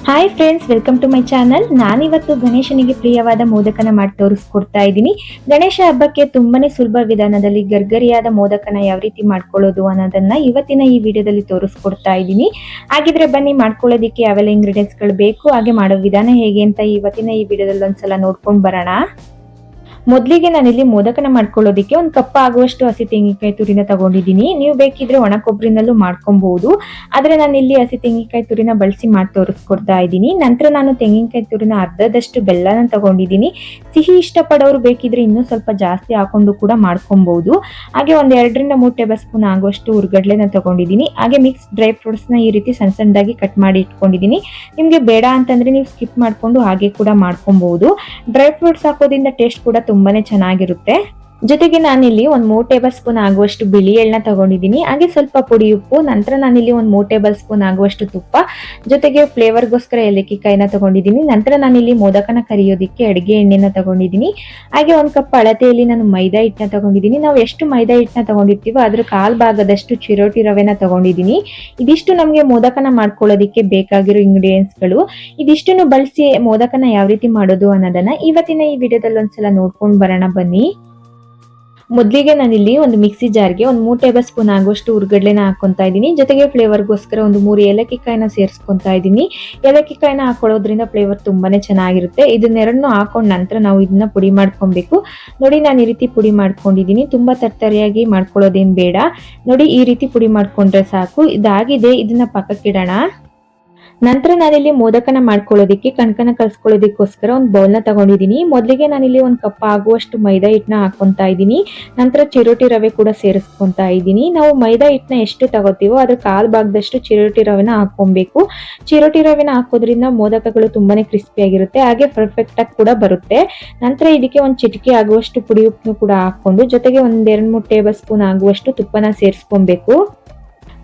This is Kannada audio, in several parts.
Hi friends, welcome to my channel. ನಾನಿವತ್ತು ಗಣೇಶನಿಗೆ ಪ್ರಿಯವಾದ ಮೋದಕನ ಮಾಡಿ ತೋರಿಸ್ಕೊಡ್ತಾ ಇದ್ದೀನಿ. ಗಣೇಶ ಹಬ್ಬಕ್ಕೆ ತುಂಬಾನೇ ಸುಲಭ ವಿಧಾನದಲ್ಲಿ ಗರ್ಗರಿಯಾದ ಮೋದಕನ ಯಾವ ರೀತಿ ಮಾಡ್ಕೊಳ್ಳೋದು ಅನ್ನೋದನ್ನ ಇವತ್ತಿನ ಈ ವಿಡಿಯೋದಲ್ಲಿ ತೋರಿಸ್ಕೊಡ್ತಾ ಇದ್ದೀನಿ. ಹಾಗಿದ್ರೆ ಬನ್ನಿ, ಮಾಡ್ಕೊಳ್ಳೋದಿಕ್ಕೆ ಯಾವೆಲ್ಲ ಇಂಗ್ರೀಡಿಯೆಂಟ್ಸ್ ಗಳು ಬೇಕು, ಹಾಗೆ ಮಾಡೋ ವಿಧಾನ ಹೇಗೆ ಅಂತ ಇವತ್ತಿನ ಈ ವಿಡಿಯೋದಲ್ಲಿ ಒಂದ್ಸಲ ನೋಡ್ಕೊಂಡು ಬರೋಣ. ಮೊದಲಿಗೆ ನಾನಿಲ್ಲಿ ಮೋದಕನ ಮಾಡ್ಕೊಳ್ಳೋದಿಕ್ಕೆ ಒಂದು ಕಪ್ ಆಗುವಷ್ಟು ಹಸಿ ತೆಂಗಿನಕಾಯಿ ತುರಿನ ತಗೊಂಡಿದ್ದೀನಿ. ನೀವು ಬೇಕಿದ್ರೆ ಒಣ ಕೊಬ್ಬರಿನಲ್ಲೂ ಮಾಡ್ಕೊಬಹುದು, ಆದ್ರೆ ನಾನು ಇಲ್ಲಿ ಹಸಿ ತೆಂಗಿನಕಾಯಿ ತುರಿನ ಬಳಸಿ ಮಾಡಿ ತೋರಿಸ್ಕೊಡ್ತಾ ಇದ್ದೀನಿ. ನಂತರ ನಾನು ತೆಂಗಿನಕಾಯಿ ತುರಿನ ಅರ್ಧದಷ್ಟು ಬೆಲ್ಲನ ತಗೊಂಡಿದ್ದೀನಿ. ಸಿಹಿ ಇಷ್ಟಪಡೋರು ಬೇಕಿದ್ರೆ ಇನ್ನೂ ಸ್ವಲ್ಪ ಜಾಸ್ತಿ ಹಾಕೊಂಡು ಕೂಡ ಮಾಡ್ಕೊಬಹುದು. ಹಾಗೆ ಒಂದ್ 2-3 ಟೇಬಲ್ ಸ್ಪೂನ್ ಆಗುವಷ್ಟು ಹುರ್ಗಡ್ಲೆನ ತಗೊಂಡಿದ್ದೀನಿ. ಹಾಗೆ ಮಿಕ್ಸ್ ಡ್ರೈ ಫ್ರೂಟ್ಸ್ ನ ಈ ರೀತಿ ಸಣ್ಣ ಸಣ್ಣದಾಗಿ ಕಟ್ ಮಾಡಿ ಇಟ್ಕೊಂಡಿದ್ದೀನಿ. ನಿಮ್ಗೆ ಬೇಡ ಅಂತಂದ್ರೆ ನೀವು ಸ್ಕಿಪ್ ಮಾಡ್ಕೊಂಡು ಹಾಗೆ ಕೂಡ ಮಾಡ್ಕೊಬಹುದು. ಡ್ರೈ ಫ್ರೂಟ್ಸ್ ಹಾಕೋದ್ರಿಂದ ಟೇಸ್ಟ್ ಕೂಡ ತುಂಬಾನೇ ಚೆನ್ನಾಗಿರುತ್ತೆ. ಜೊತೆಗೆ ನಾನಿಲ್ಲಿ 3 ಟೇಬಲ್ ಸ್ಪೂನ್ ಆಗುವಷ್ಟು ಬಿಳಿ ಎಳ್ಳನ್ನ ತಗೊಂಡಿದ್ದೀನಿ. ಹಾಗೆ ಸ್ವಲ್ಪ ಪುಡಿ ಉಪ್ಪು, ನಂತರ ನಾನಿಲ್ಲಿ 3 ಟೇಬಲ್ ಸ್ಪೂನ್ ಆಗುವಷ್ಟು ತುಪ್ಪ, ಜೊತೆಗೆ ಫ್ಲೇವರ್ಗೋಸ್ಕರ ಏಲಕ್ಕಿಕಾಯಿನ ತಗೊಂಡಿದ್ದೀನಿ. ನಂತರ ನಾನಿಲ್ಲಿ ಮೋದಕನ ಕರಿಯೋದಿಕ್ಕೆ ಅಡಿಗೆ ಎಣ್ಣೆನ ತಗೊಂಡಿದ್ದೀನಿ. ಹಾಗೆ 1 ಕಪ್ ಅಳತೆಯಲ್ಲಿ ನಾನು ಮೈದಾ ಹಿಟ್ಟನ್ನ ತಗೊಂಡಿದ್ದೀನಿ. ನಾವು ಎಷ್ಟು ಮೈದಾ ಹಿಟ್ಟನ್ನ ತಗೊಂಡಿರ್ತೀವೋ ಅದ್ರ 1/4 ಭಾಗದಷ್ಟು ಚಿರೋಟಿ ರವೆನ ತಗೊಂಡಿದ್ದೀನಿ. ಇದಿಷ್ಟು ನಮ್ಗೆ ಮೋದಕನ ಮಾಡ್ಕೊಳ್ಳೋದಿಕ್ಕೆ ಬೇಕಾಗಿರೋ ಇಂಗ್ರೀಡಿಯೆಂಟ್ಸ್ ಗಳು. ಇದಿಷ್ಟನ್ನು ಬಳಸಿ ಮೋದಕನ ಯಾವ ರೀತಿ ಮಾಡೋದು ಅನ್ನೋದನ್ನ ಇವತ್ತಿನ ಈ ವಿಡಿಯೋದಲ್ಲಿ ಒಂದ್ಸಲ ನೋಡ್ಕೊಂಡು ಬರೋಣ ಬನ್ನಿ. ಮೊದಲಿಗೆ ನಾನಿಲ್ಲಿ ಒಂದು ಮಿಕ್ಸಿ ಜಾರ್ಗೆ 3 ಟೇಬಲ್ ಸ್ಪೂನ್ ಆಗುವಷ್ಟು ಹುರ್ಗಡ್ಲೆನ ಹಾಕೊಂತಾ ಇದ್ದೀನಿ. ಜೊತೆಗೆ ಫ್ಲೇವರ್ಗೋಸ್ಕರ 3 ಏಲಕ್ಕಿಕಾಯಿನ ಸೇರಿಸ್ಕೊಂತಾ ಇದ್ದೀನಿ. ಏಲಕ್ಕಿಕಾಯಿನ ಹಾಕೊಳ್ಳೋದ್ರಿಂದ ಫ್ಲೇವರ್ ತುಂಬಾನೇ ಚೆನ್ನಾಗಿರುತ್ತೆ. ಇದನ್ನೆರಡನ್ನು ಹಾಕೊಂಡ್ ನಂತರ ನಾವು ಇದನ್ನ ಪುಡಿ ಮಾಡ್ಕೊಬೇಕು. ನೋಡಿ, ನಾನು ಈ ರೀತಿ ಪುಡಿ ಮಾಡ್ಕೊಂಡಿದ್ದೀನಿ. ತುಂಬಾ ತರ್ತರಿಯಾಗಿ ಮಾಡ್ಕೊಳ್ಳೋದೇನ್ ಬೇಡ. ನೋಡಿ, ಈ ರೀತಿ ಪುಡಿ ಮಾಡ್ಕೊಂಡ್ರೆ ಸಾಕು. ಇದಾಗಿದೆ, ಇದನ್ನ ಪಕ್ಕಕ್ಕಿಡೋಣ. ನಂತರ ನಾನಿಲ್ಲಿ ಮೋದಕನ ಮಾಡ್ಕೊಳ್ಳೋದಿಕ್ಕೆ ಕಣ್ಕನ ಕಲ್ಸ್ಕೊಳ್ಳೋದಿಕ್ಕೋಸ್ಕರ ಒಂದು ಬೌಲ್ನ ತಗೊಂಡಿದ್ದೀನಿ. ಮೊದಲಿಗೆ ನಾನಿಲ್ಲಿ 1 ಕಪ್ ಆಗುವಷ್ಟು ಮೈದಾ ಹಿಟ್ಟನ್ನ ಹಾಕೊಂತಾ ಇದ್ದೀನಿ. ನಂತರ ಚಿರೋಟಿ ರವೆ ಕೂಡ ಸೇರಿಸ್ಕೊಂತಾ ಇದ್ದೀನಿ. ನಾವು ಮೈದಾ ಹಿಟ್ಟನ್ನ ಎಷ್ಟು ತಗೋತೀವೋ ಅದ್ರ 1/4 ಭಾಗದಷ್ಟು ಚಿರೋಟಿ ರವೆನ ಹಾಕೊಬೇಕು. ಚಿರೋಟಿ ರವೆನ ಹಾಕೋದ್ರಿಂದ ಮೋದಕಗಳು ತುಂಬಾನೇ ಕ್ರಿಸ್ಪಿ ಆಗಿರುತ್ತೆ, ಹಾಗೆ ಪರ್ಫೆಕ್ಟ್ ಆಗಿ ಕೂಡ ಬರುತ್ತೆ. ನಂತರ ಇದಕ್ಕೆ 1 ಚಿಟಿಕೆ ಆಗುವಷ್ಟು ಪುಡಿ ಉಪ್ಪನ್ನು ಕೂಡ ಹಾಕೊಂಡು, ಜೊತೆಗೆ 2-3 ಟೇಬಲ್ ಸ್ಪೂನ್ ಆಗುವಷ್ಟು ತುಪ್ಪನ ಸೇರಿಸ್ಕೊಬೇಕು.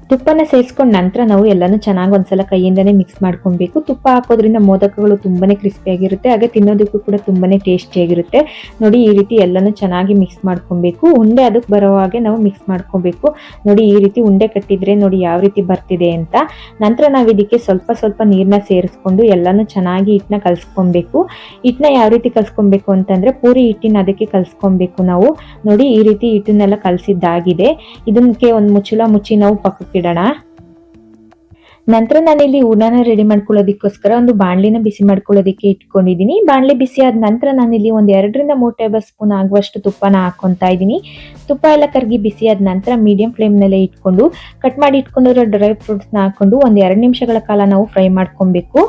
ತುಪ್ಪನ ಸೇರಿಸ್ಕೊಂಡ್ ನಂತರ ನಾವು ಎಲ್ಲಾನು ಚೆನ್ನಾಗಿ ಒಂದ್ಸಲ ಕೈಯಿಂದಾನೇ ಮಿಕ್ಸ್ ಮಾಡ್ಕೊಬೇಕು. ತುಪ್ಪ ಹಾಕೋದ್ರಿಂದ ಮೋದಕಗಳು ತುಂಬಾನೇ ಕ್ರಿಸ್ಪಿ ಆಗಿರುತ್ತೆ, ಹಾಗೆ ತಿನ್ನೋದಕ್ಕೂ ಕೂಡ ತುಂಬಾನೇ ಟೇಸ್ಟಿ ಆಗಿರುತ್ತೆ. ನೋಡಿ, ಈ ರೀತಿ ಎಲ್ಲಾನು ಚೆನ್ನಾಗಿ ಮಿಕ್ಸ್ ಮಾಡ್ಕೊಬೇಕು. ಉಂಡೆ ಅದಕ್ಕೆ ಬರೋ ಹಾಗೆ ನಾವು ಮಿಕ್ಸ್ ಮಾಡ್ಕೊಬೇಕು. ನೋಡಿ, ಈ ರೀತಿ ಉಂಡೆ ಕಟ್ಟಿದ್ರೆ ನೋಡಿ ಯಾವ ರೀತಿ ಬರ್ತಿದೆ ಅಂತ. ನಂತರ ನಾವು ಇದಕ್ಕೆ ಸ್ವಲ್ಪ ಸ್ವಲ್ಪ ನೀರ್ನ ಸೇರಿಸ್ಕೊಂಡು ಎಲ್ಲಾನು ಚೆನ್ನಾಗಿ ಹಿಟ್ಟನ್ನ ಕಲ್ಸ್ಕೊಬೇಕು. ಹಿಟ್ಟನ್ನ ಯಾವ ರೀತಿ ಕಲ್ಸ್ಕೊಬೇಕು ಅಂತಂದ್ರೆ ಪೂರಿ ಹಿಟ್ಟಿನ ಅದಕ್ಕೆ ಕಲ್ಸ್ಕೊಬೇಕು ನಾವು. ನೋಡಿ, ಈ ರೀತಿ ಹಿಟ್ಟನ್ನೆಲ್ಲ ಕಲ್ಸಿದ್ದಾಗಿದೆ. ಇದಕ್ಕೆ ಒಂದು ಮುಚ್ಚಳ ಮುಚ್ಚಿ ನಾವು ಪಕ್ಕಕ್ಕೆ ಇಡೋಣ. ನಂತರ ನಾನಿಲ್ಲಿ ಹೂರ್ಣನ ರೆಡಿ ಮಾಡ್ಕೊಳ್ಳೋದಿಕ್ಕೋಸ್ಕರ ಒಂದು ಬಾಣಲಿನ ಬಿಸಿ ಮಾಡ್ಕೊಳ್ಳೋದಿಕ್ಕೆ ಇಟ್ಕೊಂಡಿದ್ದೀನಿ. ಬಾಣಲಿ ಬಿಸಿ ಆದ ನಂತರ ನಾನಿಲ್ಲಿ 2-3 ಟೇಬಲ್ ಸ್ಪೂನ್ ಆಗುವಷ್ಟು ತುಪ್ಪನ ಹಾಕೊಂತಾ ಇದ್ದೀನಿ. ತುಪ್ಪ ಎಲ್ಲ ಕರಗಿ ಬಿಸಿ ಆದ ನಂತರ ಮೀಡಿಯಂ ಫ್ಲೇಮ್ ನಲ್ಲೇ ಇಟ್ಕೊಂಡು ಕಟ್ ಮಾಡಿ ಇಟ್ಕೊಂಡಿರೋ ಡ್ರೈ ಫ್ರೂಟ್ಸ್ ನ ಹಾಕೊಂಡು 2 ನಿಮಿಷಗಳ ಕಾಲ ನಾವು ಫ್ರೈ ಮಾಡ್ಕೊಬೇಕು.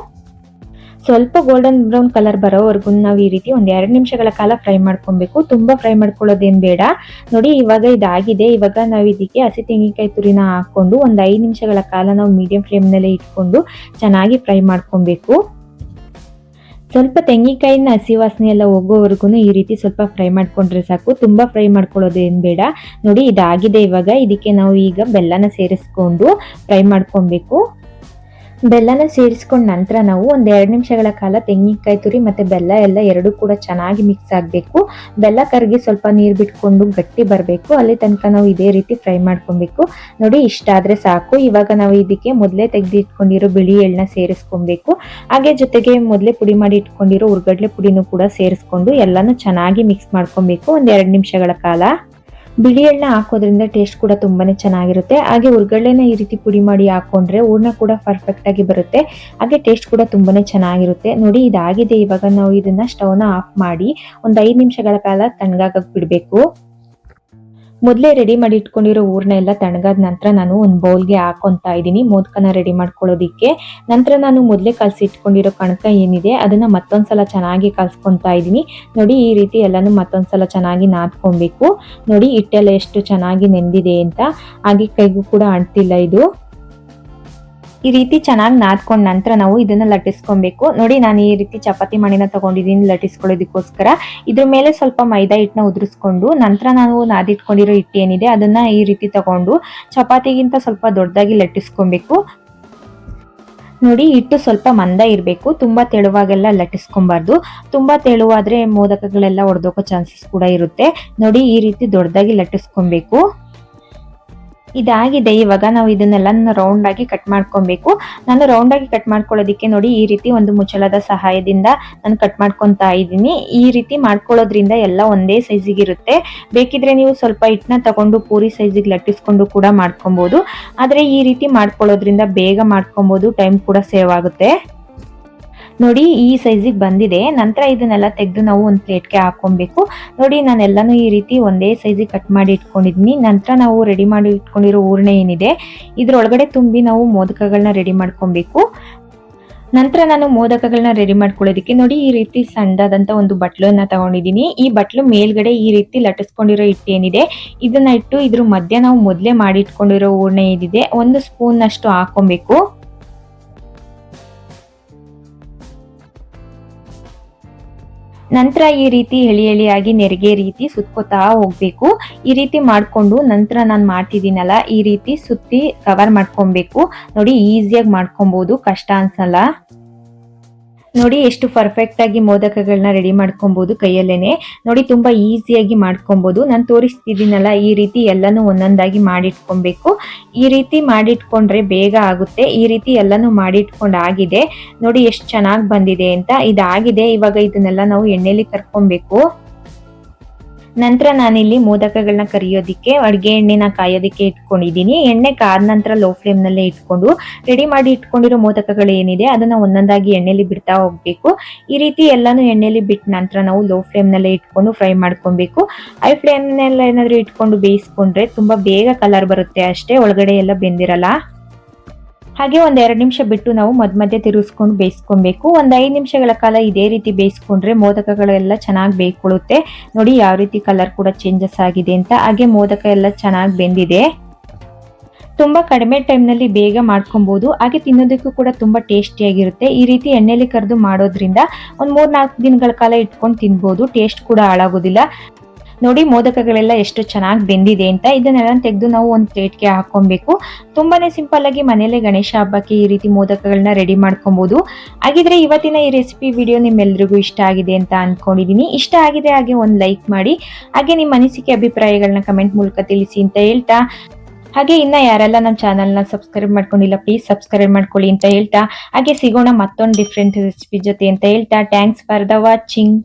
ಸ್ವಲ್ಪ ಗೋಲ್ಡನ್ ಬ್ರೌನ್ ಕಲರ್ ಬರೋವರೆಗೂ ನಾವು ಈ ರೀತಿ 2 ನಿಮಿಷಗಳ ಕಾಲ ಫ್ರೈ ಮಾಡ್ಕೊಬೇಕು. ತುಂಬಾ ಫ್ರೈ ಮಾಡ್ಕೊಳ್ಳೋದೇನ್ ಬೇಡ. ನೋಡಿ, ಇವಾಗ ಇದಾಗಿದೆ. ಇವಾಗ ನಾವು ಇದಕ್ಕೆ ಹಸಿ ತೆಂಗಿನಕಾಯಿ ತುರಿನ ಹಾಕೊಂಡು 5 ನಿಮಿಷಗಳ ಕಾಲ ನಾವು ಮೀಡಿಯಂ ಫ್ಲೇಮ್ ನಲ್ಲೇ ಇಟ್ಕೊಂಡು ಚೆನ್ನಾಗಿ ಫ್ರೈ ಮಾಡ್ಕೊಬೇಕು. ಸ್ವಲ್ಪ ತೆಂಗಿನಕಾಯಿನ ಹಸಿ ವಾಸನೆ ಎಲ್ಲ ಹೋಗೋವರೆಗೂ ಈ ರೀತಿ ಸ್ವಲ್ಪ ಫ್ರೈ ಮಾಡ್ಕೊಂಡ್ರೆ ಸಾಕು. ತುಂಬಾ ಫ್ರೈ ಮಾಡ್ಕೊಳ್ಳೋದೇನ್ ಬೇಡ. ನೋಡಿ, ಇದಾಗಿದೆ. ಇವಾಗ ಇದಕ್ಕೆ ನಾವು ಈಗ ಬೆಲ್ಲನ ಸೇರಿಸ್ಕೊಂಡು ಫ್ರೈ ಮಾಡ್ಕೊಬೇಕು. ಬೆಲ್ಲನ ಸೇರಿಸ್ಕೊಂಡ್ ನಂತರ ನಾವು 2 ನಿಮಿಷಗಳ ಕಾಲ ತೆಂಗಿನಕಾಯಿ ತುರಿ ಮತ್ತೆ ಬೆಲ್ಲ ಎಲ್ಲ ಎರಡು ಕೂಡ ಚೆನ್ನಾಗಿ ಮಿಕ್ಸ್ ಆಗಬೇಕು. ಬೆಲ್ಲ ಕರಗಿ ಸ್ವಲ್ಪ ನೀರು ಬಿಟ್ಕೊಂಡು ಗಟ್ಟಿ ಬರಬೇಕು, ಅಲ್ಲಿ ತನಕ ನಾವು ಇದೇ ರೀತಿ ಫ್ರೈ ಮಾಡ್ಕೊಬೇಕು. ನೋಡಿ, ಇಷ್ಟ ಆದ್ರೆ ಸಾಕು. ಇವಾಗ ನಾವು ಇದಕ್ಕೆ ಮೊದಲೇ ತೆಗೆದು ಇಟ್ಕೊಂಡಿರೋ ಬಿಳಿ ಎಳ್ಳನ್ನ ಸೇರಿಸ್ಕೊಬೇಕು. ಹಾಗೆ ಜೊತೆಗೆ ಮೊದಲೇ ಪುಡಿ ಮಾಡಿ ಇಟ್ಕೊಂಡಿರೋ ಹುರ್ಗಡ್ಲೆ ಪುಡಿನೂ ಕೂಡ ಸೇರಿಸ್ಕೊಂಡು ಎಲ್ಲಾನು ಚೆನ್ನಾಗಿ ಮಿಕ್ಸ್ ಮಾಡ್ಕೊಬೇಕು 2 ನಿಮಿಷಗಳ ಕಾಲ. ಬಿಳಿ ಎಣ್ಣೆ ಹಾಕೋದ್ರಿಂದ ಟೇಸ್ಟ್ ಕೂಡ ತುಂಬಾನೇ ಚೆನ್ನಾಗಿರುತ್ತೆ. ಹಾಗೆ ಹುರ್ಗಡ್ಲೆನ ಈ ರೀತಿ ಪುಡಿ ಮಾಡಿ ಹಾಕೊಂಡ್ರೆ ಹೂರ್ಣ ಕೂಡ ಪರ್ಫೆಕ್ಟ್ ಆಗಿ ಬರುತ್ತೆ, ಹಾಗೆ ಟೇಸ್ಟ್ ಕೂಡ ತುಂಬಾನೇ ಚೆನ್ನಾಗಿರುತ್ತೆ. ನೋಡಿ, ಇದಾಗಿದೆ. ಇವಾಗ ನಾವು ಇದನ್ನ ಸ್ಟವ್ನ ಆಫ್ ಮಾಡಿ 5 ನಿಮಿಷಗಳ ಕಾಲ ತಣ್ಣಗಾಗಕ್ ಬಿಡ್ಬೇಕು. ಮೊದಲೇ ರೆಡಿ ಮಾಡಿ ಇಟ್ಕೊಂಡಿರೋ ಹೂರ್ಣ ಎಲ್ಲ ತಣ್ಣಗಾದ ನಂತರ ನಾನು ಒಂದು ಬೌಲ್ಗೆ ಹಾಕೊಂತಾ ಇದ್ದೀನಿ ಮೋದಕನ ರೆಡಿ ಮಾಡ್ಕೊಳ್ಳೋದಿಕ್ಕೆ. ನಂತರ ನಾನು ಮೊದಲೇ ಕಲಸಿ ಇಟ್ಕೊಂಡಿರೋ ಕಣಕ ಏನಿದೆ ಅದನ್ನ ಮತ್ತೊಂದ್ಸಲ ಚೆನ್ನಾಗಿ ಕಲ್ಸ್ಕೊಂತಾ ಇದ್ದೀನಿ. ನೋಡಿ, ಈ ರೀತಿ ಎಲ್ಲಾನು ಮತ್ತೊಂದ್ಸಲ ಚೆನ್ನಾಗಿ ನಾದ್ಕೊಬೇಕು. ನೋಡಿ, ಹಿಟ್ಟೆಲ್ಲ ಎಷ್ಟು ಚೆನ್ನಾಗಿ ನೆಂದಿದೆ ಅಂತ, ಹಾಗೆ ಕೈಗೂ ಕೂಡ ಅಂಟಿಲ್ಲ ಇದು. ಈ ರೀತಿ ಚೆನ್ನಾಗಿ ನಾದ್ಕೊಂಡ ನಂತರ ನಾವು ಇದನ್ನ ಲಟ್ಟಿಸ್ಕೊಬೇಕು. ನೋಡಿ, ನಾನು ಈ ರೀತಿ ಚಪಾತಿ ಮಣಿನ ತಗೊಂಡಿದ್ದೀನಿ ಲಟ್ಟಿಸ್ಕೊಳ್ಳೋದಕ್ಕೋಸ್ಕರ. ಇದ್ರ ಮೇಲೆ ಸ್ವಲ್ಪ ಮೈದಾ ಹಿಟ್ಟನ್ನ ಉದುರಿಸ್ಕೊಂಡು ನಂತರ ನಾವು ನಾದಿಟ್ಕೊಂಡಿರೋ ಹಿಟ್ಟು ಏನಿದೆ ಅದನ್ನ ಈ ರೀತಿ ತಗೊಂಡು ಚಪಾತಿಗಿಂತ ಸ್ವಲ್ಪ ದೊಡ್ಡದಾಗಿ ಲಟ್ಟಿಸ್ಕೊಬೇಕು. ನೋಡಿ, ಹಿಟ್ಟು ಸ್ವಲ್ಪ ಮಂದ ಇರಬೇಕು, ತುಂಬಾ ತೆಳುವಾಗೆಲ್ಲ ಲಟ್ಟಿಸ್ಕೊಬಾರ್ದು. ತುಂಬಾ ತೆಳುವಾದ್ರೆ ಮೋದಕಗಳೆಲ್ಲ ಒಡೆದೋಗೋ ಚಾನ್ಸಸ್ ಕೂಡ ಇರುತ್ತೆ. ನೋಡಿ, ಈ ರೀತಿ ದೊಡ್ಡದಾಗಿ ಲಟ್ಟಿಸ್ಕೊಬೇಕು. ಇದಾಗಿದೆ. ಇವಾಗ ನಾವು ಇದನ್ನೆಲ್ಲ ರೌಂಡ್ ಆಗಿ ಕಟ್ ಮಾಡ್ಕೊಬೇಕು. ನಾನು ರೌಂಡ್ ಆಗಿ ಕಟ್ ಮಾಡ್ಕೊಳ್ಳೋದಿಕ್ಕೆ ನೋಡಿ ಈ ರೀತಿ ಒಂದು ಮುಚ್ಚಳದ ಸಹಾಯದಿಂದ ನಾನು ಕಟ್ ಮಾಡ್ಕೊತಾ ಇದ್ದೀನಿ. ಈ ರೀತಿ ಮಾಡ್ಕೊಳ್ಳೋದ್ರಿಂದ ಎಲ್ಲ ಒಂದೇ ಸೈಜಿಗೆ ಇರುತ್ತೆ. ಬೇಕಿದ್ರೆ ನೀವು ಸ್ವಲ್ಪ ಹಿಟ್ಟನ್ನ ತಗೊಂಡು ಪೂರಿ ಸೈಜಿಗೆ ಲಟ್ಟಿಸ್ಕೊಂಡು ಕೂಡ ಮಾಡ್ಕೊಬಹುದು. ಆದ್ರೆ ಈ ರೀತಿ ಮಾಡ್ಕೊಳ್ಳೋದ್ರಿಂದ ಬೇಗ ಮಾಡ್ಕೊಬಹುದು, ಟೈಮ್ ಕೂಡ ಸೇವ್ ಆಗುತ್ತೆ. ನೋಡಿ ಈ ಸೈಜಿಗೆ ಬಂದಿದೆ. ನಂತರ ಇದನ್ನೆಲ್ಲ ತೆಗೆದು ನಾವು ಒಂದು ಪ್ಲೇಟ್ಗೆ ಹಾಕೊಬೇಕು. ನೋಡಿ ನಾನೆಲ್ಲಾನು ಈ ರೀತಿ ಒಂದೇ ಸೈಜಿಗೆ ಕಟ್ ಮಾಡಿ ಇಟ್ಕೊಂಡಿದ್ದೀನಿ. ನಂತರ ನಾವು ರೆಡಿ ಮಾಡಿ ಇಟ್ಕೊಂಡಿರೋ ಹೂರ್ಣ ಏನಿದೆ ಇದ್ರೊಳಗಡೆ ತುಂಬಿ ನಾವು ಮೋದಕಗಳನ್ನ ರೆಡಿ ಮಾಡ್ಕೊಬೇಕು. ನಂತರ ನಾನು ಮೋದಕಗಳನ್ನ ರೆಡಿ ಮಾಡ್ಕೊಳ್ಳೋದಕ್ಕೆ ನೋಡಿ ಈ ರೀತಿ ಸಣ್ಣದಾದಂತ ಒಂದು ಬಟ್ಲನ್ನ ತಗೊಂಡಿದ್ದೀನಿ. ಈ ಬಟ್ಲು ಮೇಲ್ಗಡೆ ಈ ರೀತಿ ಲಟ್ಟಿಸ್ಕೊಂಡಿರೋ ಹಿಟ್ಟು ಏನಿದೆ ಇದನ್ನ ಇಟ್ಟು ಇದ್ರ ಮಧ್ಯೆ ನಾವು ಮೊದಲೇ ಮಾಡಿ ಇಟ್ಕೊಂಡಿರೋ ಹೂರ್ಣ ಏನಿದೆ 1 ಸ್ಪೂನ್ ಅಷ್ಟು ಹಾಕೊಬೇಕು. ನಂತರ ಈ ರೀತಿ ಎಳಿಯಾಗಿ ನೆರಿಗೆ ರೀತಿ ಸುತ್ಕೋತಾ ಹೋಗ್ಬೇಕು. ಈ ರೀತಿ ಮಾಡ್ಕೊಂಡು ನಂತರ ನಾನು ಮಾಡ್ತಿದ್ದೀನಲ್ಲ ಈ ರೀತಿ ಸುತ್ತಿ ಕವರ್ ಮಾಡ್ಕೊಬೇಕು. ನೋಡಿ ಈಸಿಯಾಗಿ ಮಾಡ್ಕೊಬಹುದು, ಕಷ್ಟ ಅನ್ಸಲ್ಲ. ನೋಡಿ ಎಷ್ಟು ಪರ್ಫೆಕ್ಟ್ ಆಗಿ ಮೋದಕಗಳನ್ನ ರೆಡಿ ಮಾಡ್ಕೊಬಹುದು ಕೈಯಲ್ಲೇನೆ. ನೋಡಿ ತುಂಬಾ ಈಸಿಯಾಗಿ ಮಾಡ್ಕೊಬಹುದು. ನಾನು ತೋರಿಸ್ತಿದ್ದೀನಲ್ಲ ಈ ರೀತಿ ಎಲ್ಲಾನು ಒಂದೊಂದಾಗಿ ಮಾಡಿಟ್ಕೊಬೇಕು. ಈ ರೀತಿ ಮಾಡಿಟ್ಕೊಂಡ್ರೆ ಬೇಗ ಆಗುತ್ತೆ. ಈ ರೀತಿ ಎಲ್ಲಾನು ಮಾಡಿಟ್ಕೊಂಡು ಆಗಿದೆ. ನೋಡಿ ಎಷ್ಟು ಚೆನ್ನಾಗಿ ಬಂದಿದೆ ಅಂತ. ಇದಾಗಿದೆ. ಇವಾಗ ಇದನ್ನೆಲ್ಲ ನಾವು ಎಣ್ಣೆಲಿ ಕರ್ಕೊಬೇಕು. ನಂತರ ನಾನಿಲ್ಲಿ ಮೋದಕಗಳನ್ನ ಕರಿಯೋದಿಕ್ಕೆ ಅಡುಗೆ ಎಣ್ಣೆನ ಕಾಯೋದಿಕ್ಕೆ ಇಟ್ಕೊಂಡಿದ್ದೀನಿ. ಎಣ್ಣೆ ಕಾದ ನಂತರ ಲೋ ಫ್ಲೇಮ್ ನಲ್ಲೇ ಇಟ್ಕೊಂಡು ರೆಡಿ ಮಾಡಿ ಇಟ್ಕೊಂಡಿರೋ ಮೋದಕಗಳು ಏನಿದೆ ಅದನ್ನ ಒಂದೊಂದಾಗಿ ಎಣ್ಣೆಲಿ ಬಿಡ್ತಾ ಹೋಗ್ಬೇಕು. ಈ ರೀತಿ ಎಲ್ಲಾನು ಎಣ್ಣೆಲಿ ಬಿಟ್ಟ ನಂತರ ನಾವು ಲೋ ಫ್ಲೇಮ್ ನಲ್ಲೇ ಇಟ್ಕೊಂಡು ಫ್ರೈ ಮಾಡ್ಕೊಬೇಕು. ಹೈ ಫ್ಲೇಮ್ ನೆಲ್ಲ ಏನಾದ್ರು ಇಟ್ಕೊಂಡು ಬೇಯಿಸ್ಕೊಂಡ್ರೆ ತುಂಬಾ ಬೇಗ ಕಲರ್ ಬರುತ್ತೆ ಅಷ್ಟೇ, ಒಳಗಡೆ ಎಲ್ಲ ಬೆಂದಿರಲ್ಲ. ಹಾಗೆ ಒಂದ್ 2 ನಿಮಿಷ ಬಿಟ್ಟು ನಾವು ಮಧ್ಯ ತಿರುಗಿಸ್ಕೊಂಡು ಬೇಯಿಸ್ಕೊಬೇಕು. ಒಂದ್ 5 ನಿಮಿಷಗಳ ಕಾಲ ಇದೇ ರೀತಿ ಬೇಯಿಸ್ಕೊಂಡ್ರೆ ಮೋದಕಗಳೆಲ್ಲ ಚೆನ್ನಾಗಿ ಬೇಯ್ಕೊಳ್ಳುತ್ತೆ. ನೋಡಿ ಯಾವ ರೀತಿ ಕಲರ್ ಕೂಡ ಚೇಂಜಸ್ ಆಗಿದೆ ಅಂತ. ಹಾಗೆ ಮೋದಕ ಎಲ್ಲ ಚೆನ್ನಾಗಿ ಬೆಂದಿದೆ. ತುಂಬಾ ಕಡಿಮೆ ಟೈಮ್ ನಲ್ಲಿ ಬೇಗ ಮಾಡ್ಕೊಬಹುದು. ಹಾಗೆ ತಿನ್ನೋದಕ್ಕೂ ಕೂಡ ತುಂಬಾ ಟೇಸ್ಟಿಯಾಗಿರುತ್ತೆ. ಈ ರೀತಿ ಎಣ್ಣೆಲಿ ಕರೆದು ಮಾಡೋದ್ರಿಂದ ಒಂದ್ 3-4 ದಿನಗಳ ಕಾಲ ಇಟ್ಕೊಂಡು ತಿನ್ಬಹುದು. ಟೇಸ್ಟ್ ಕೂಡ ಹಾಳಾಗೋದಿಲ್ಲ. ನೋಡಿ ಮೋದಕಗಳೆಲ್ಲ ಎಷ್ಟು ಚೆನ್ನಾಗಿ ಬೆಂದಿದೆ ಅಂತ. ಇದನ್ನೆಲ್ಲ ತೆಗೆದು ನಾವು ಒಂದು ಪ್ಲೇಟ್ಗೆ ಹಾಕೊಬೇಕು. ತುಂಬಾನೇ ಸಿಂಪಲ್ ಆಗಿ ಮನೇಲೆ ಗಣೇಶ ಹಬ್ಬಕ್ಕೆ ಈ ರೀತಿ ಮೋದಕಗಳನ್ನ ರೆಡಿ ಮಾಡ್ಕೊಬಹುದು. ಹಾಗಿದ್ರೆ ಇವತ್ತಿನ ಈ ರೆಸಿಪಿ ವಿಡಿಯೋ ನಿಮ್ಮೆಲ್ಲರಿಗೂ ಇಷ್ಟ ಆಗಿದೆ ಅಂತ ಅನ್ಕೊಂಡಿದೀನಿ. ಇಷ್ಟ ಆಗಿದೆ ಹಾಗೆ ಒಂದು ಲೈಕ್ ಮಾಡಿ, ಹಾಗೆ ನಿಮ್ಮ ಅನಿಸಿಕೆ ಅಭಿಪ್ರಾಯಗಳನ್ನ ಕಮೆಂಟ್ ಮೂಲಕ ತಿಳಿಸಿ ಅಂತ ಹೇಳ್ತಾ, ಹಾಗೆ ಇನ್ನ ಯಾರೆಲ್ಲ ನಮ್ಮ ಚಾನಲ್ನ ಸಬ್ಸ್ಕ್ರೈಬ್ ಮಾಡ್ಕೊಂಡಿಲ್ಲ ಪ್ಲೀಸ್ ಸಬ್ಸ್ಕ್ರೈಬ್ ಮಾಡ್ಕೊಳ್ಳಿ ಅಂತ ಹೇಳ್ತಾ, ಹಾಗೆ ಸಿಗೋಣ ಮತ್ತೊಂದು ಡಿಫ್ರೆಂಟ್ ರೆಸಿಪಿ ಜೊತೆ ಅಂತ ಹೇಳ್ತಾ, ಥ್ಯಾಂಕ್ಸ್ ಫಾರ್ ದ ವಾಚಿಂಗ್.